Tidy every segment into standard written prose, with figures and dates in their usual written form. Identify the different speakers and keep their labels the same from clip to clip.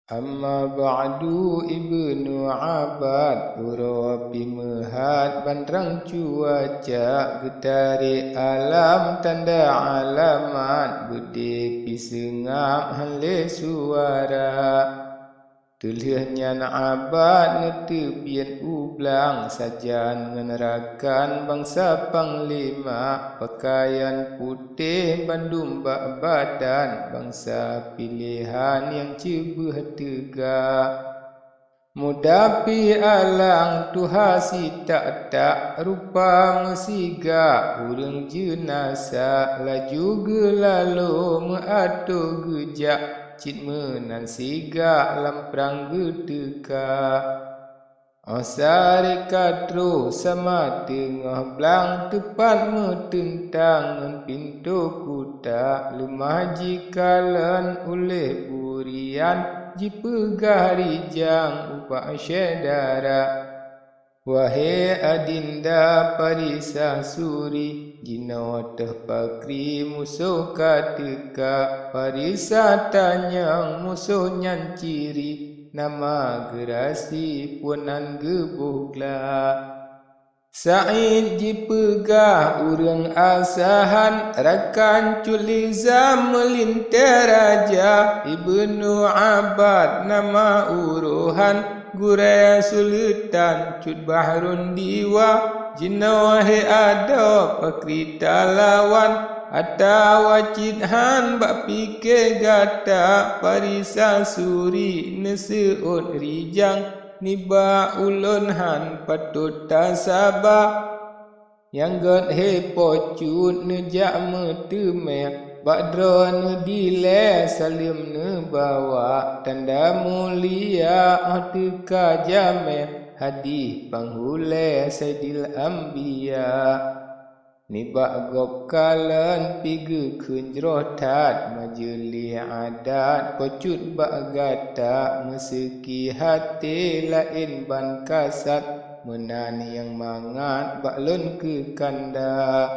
Speaker 1: Amma ba'du Ibnu Abbad Uro pimehat bandrang cuaca Getari alam tanda alamat Bede pisengap hale suara Tulihnya abad netebian ublang Sajan ngenerakan bangsa panglima Pakaian putih bandum bak badan Bangsa pilihan yang cebuh tegak Mudapi alang Tuha si tak rupa mesiga Urang jenasa laju gelalo meato gejak Cit menan siga lamprang gedeka Osari katro sama tengah belang Tepat metentang pintu kuta Lemah jikalan oleh burian Jipegah rijang upak syedara Wahai adinda parisah suri Jino terpakri musuh kateka Parisah tanyang musuh nyan ciri Nama gerasi punan gebuklah Sa'id jipegah urang asahan Rakan culiza melintir raja Ibnu Abbad nama uruhan Gure sultan cut bahrun diwa Jinawahi ada pakrita lawan Ata wajidhan bak pikir gata Parisa suri neseut rijang Niba ulun han patut tasabah Yang god hepo cut nejak metemeh Badro ne dile salim ne bawa Tanda mulia teka jameh Hadih panghule sayyidil anbiya Nibak gop kalan pigu kunjrotat Majeli adat pocut bak gata Meseki hati lain ban kasat Menan yang mangat bak lun ke kanda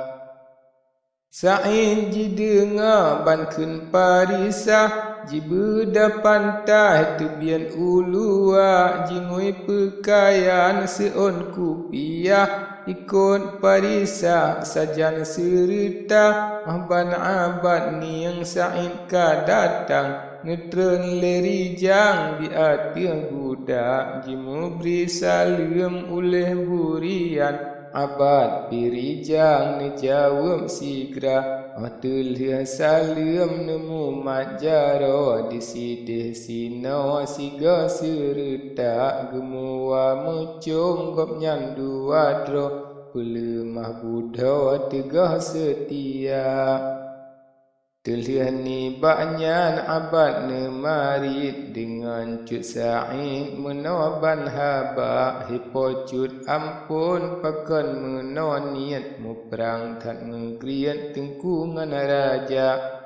Speaker 1: Sa'in jidenga ban kun parisah Jibuda pantai tebian ulua Jingui pekaian seon kupiah Ikut parisah sajan serita Ban abad ni yang Sa'in ka datang Netren lerijang di atir budak Jimu beri salim oleh burian Abad pirijang ni jawab sigra Tulia salim nemu majaro Di sidih sino siga serta Gemua mucung gop nyandu wadro Pelemah buddha tegah setia Tulia ni baknyan abad nemarit Dengan cut sa'id menoban haba Hipo cut ampun pakan menoniat Muperang tak ngegriat tengkungan raja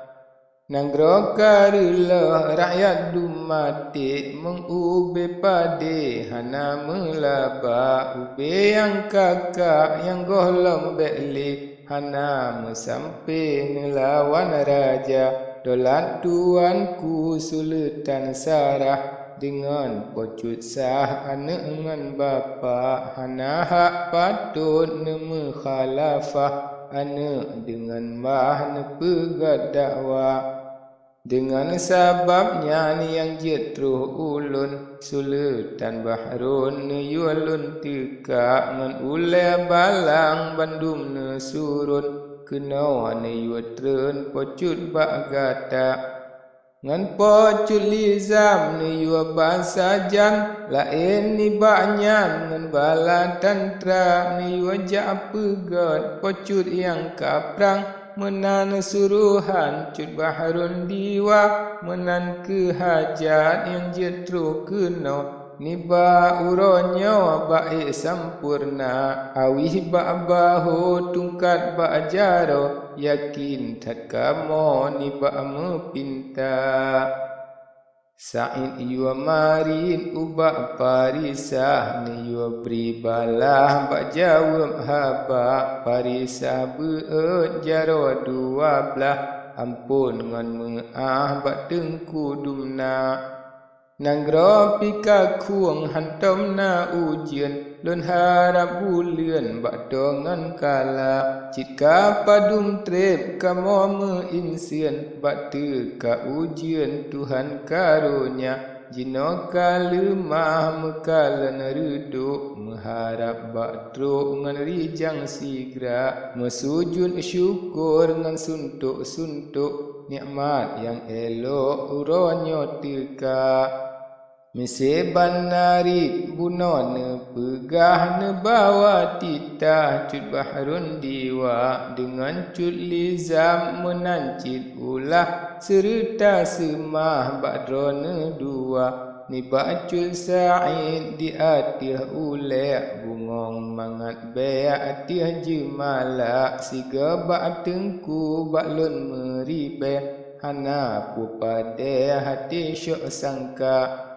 Speaker 1: Nanggro karula rakyat dumatik Mengube pade hana melaba Ube yang kakak yang golong beklik Hana mesampai ngelawan raja Dolat tuanku sultan sarah Dengan pocut sah anak dengan bapa Hana hak patut nema khalafah Anak dengan mah nepegat dakwah Dengan sababnya ni yang jetruh ulun Sultan Bahrun ne yualun teka Ngan ule balang bandum ne surun Kena ne yuatren pocut bak gata Ngan pocut lizam ne yuaban sajan Lain ni baknyan ngan bala tantra Ne yuajak pegat pocut yang kaprang Menan suruhan cut bahrun diwa Menan kehajat yang jetru kena Niba uronyo baik sampurna Awih bak bahu tungkat bak jaro Yakin tak kamo niba mepinta Sa'id yua marin ubak parisah Ni yua beri balah bak jawab haba Parisah beut jaro dua belah Ampun ngan mengaah bak tengku dumna Nanggro pika kuang hantom na ujian lun harap bulian bak dongan kala jika padum trep kamo meinsian bak teka ujian Tuhan karunia jino kalemah mekalan reduk mengharap bak truk ngan rijang sigra mesujud syukur ngan suntuk-suntuk nikmat yang elok uronyo teka Miseban narit bunone pegah ne bawa titah cut bahrun diwa dengan cut lizam menancit ulah serta semah badrone dua ni bacul sa'id di atih ulek bungong mangat be atih jemala siga bak tengku bak lun meribe hana pupade hati syok sangka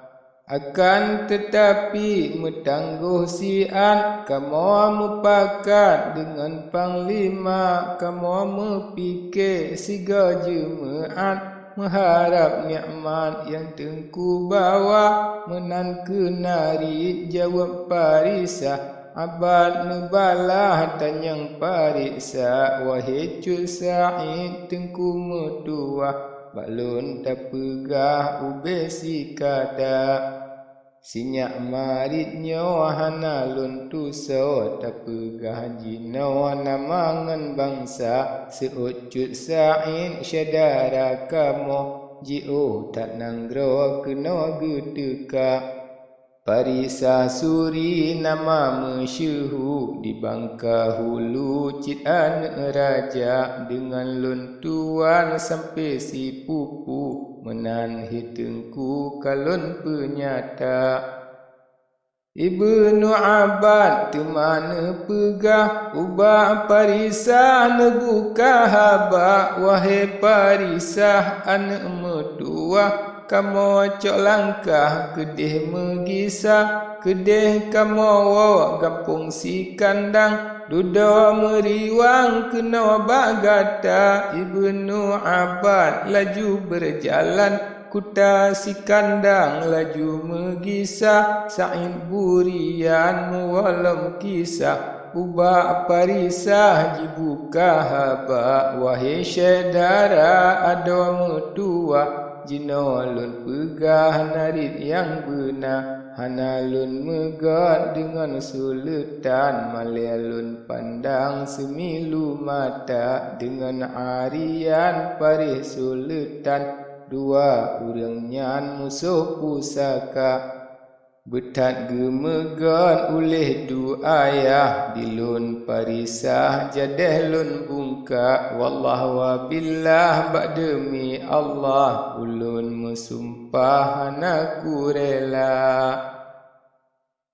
Speaker 1: akan tetapi metangguh sian kamu mupakat dengan panglima kamu mepikir siga jemaat mengharap nikmat yang tengku bawa menan kenari jawab parisah abad nebalah tanyang pariksa wahai cul sa'id tengku metua balun tak pegah ubesi kada sinyak marit nyohana lun tuso tak pegah jino namangan bangsa seucut sa'in syadara kamu jiu tak nanggro kena gedeka Parisa suri nama mesyuhu di Bangka Hulu cian raja dengan lun tuan sampai si pupu menan hitengku kalun penyata Ibnu Abad temana pegah ubah Parisa nebuka haba wahai Parisa anak medua kamu cok langkah kedih megisah kedih kamu wawa gampung si kandang duda meriwang kena bagata Ibnu Abad laju berjalan kuta si kandang laju megisah Sa'id burian muwalam kisah ubah Parisa dibuka haba wahai syedara ada metua Jino lun pegah narit yang benar Hana lun megat dengan sultan Malia lun pandang semilu mata Dengan arian parih sultan Dua urang nyan musuh pusaka Betat gemegan oleh du ayah dilun Parisa jadeh lun bungka wallahu wabillah bak demi Allah ulun mesumpah anaku rela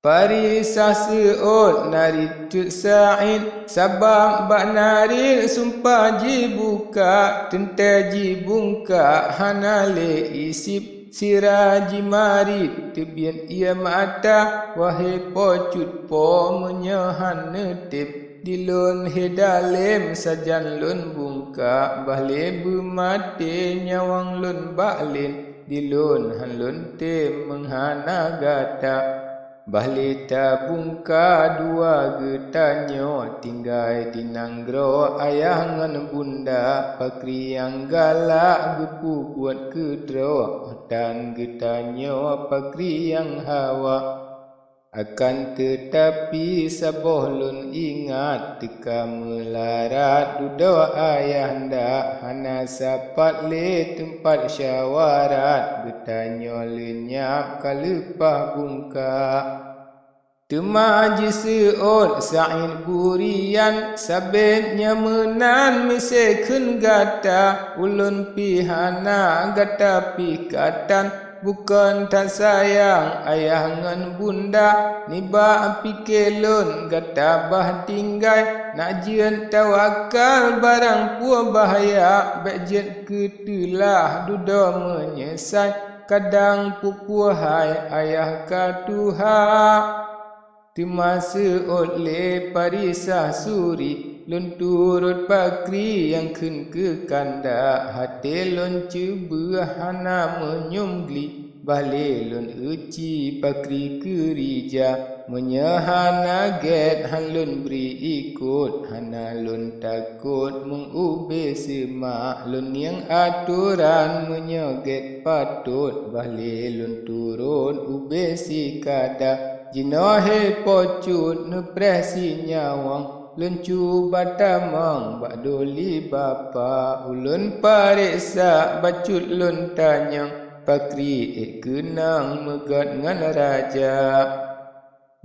Speaker 1: Parisa seot narit cut sa'id sabab bak narit sumpah jibuka tente jibungka hanale isip Siraji marit tebian ia mata wahai pocut po menyahan netip dilun hedalem sajan lun bungka bahle bemate nyawang lun baklin dilun han lun tem menghana gata bahle tabungka dua getanyo tinggai di nanggro ayah ngan bunda pakri yang galak gepu buat kedro dan getanyo pakri yang hawa akan tetapi saboh lun ingat teka melarat duda ayahanda hana sapat le tempat syawarat getanyo lenyap kalepah bungka Temaji seot Sa'id burian sabitnya menan miseken gata ulun pihana gata pikatan bukan tak sayang ayah ngan bunda niba pikelun gata bah tinggai nak jian tawakal barang pua bahaya bejen ketelah duda menyesal kadang pupuhai ayah katuha Timasa oleh Parisa suri lun turut pakri yang ken ke kanda hati lun cuba hana menyumbli balilun uci pakri kerija menyahana get halun beri ikut hanalun takut mengube semak lun yang aturan menyoget patut balilun turun ube si kada jinohe pocut nepresi nyawang lencu batamang bakdoli bapa ulun pariksa bacut lun tanyang pakri kenang megat ngan raja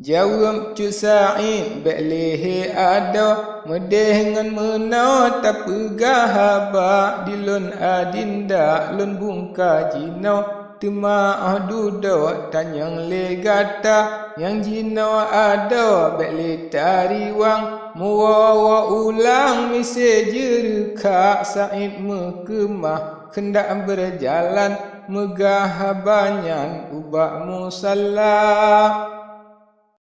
Speaker 1: jawab cu Sa'id belehe ada medeh ngan menau tak pegah haba dilun adinda lun bungka jinau tema dudo tanyang le gata yang jinau ada bele tariwang muwa ulang mise jerka Sa'id mekemah hendak berjalan megah banyan ubak musalla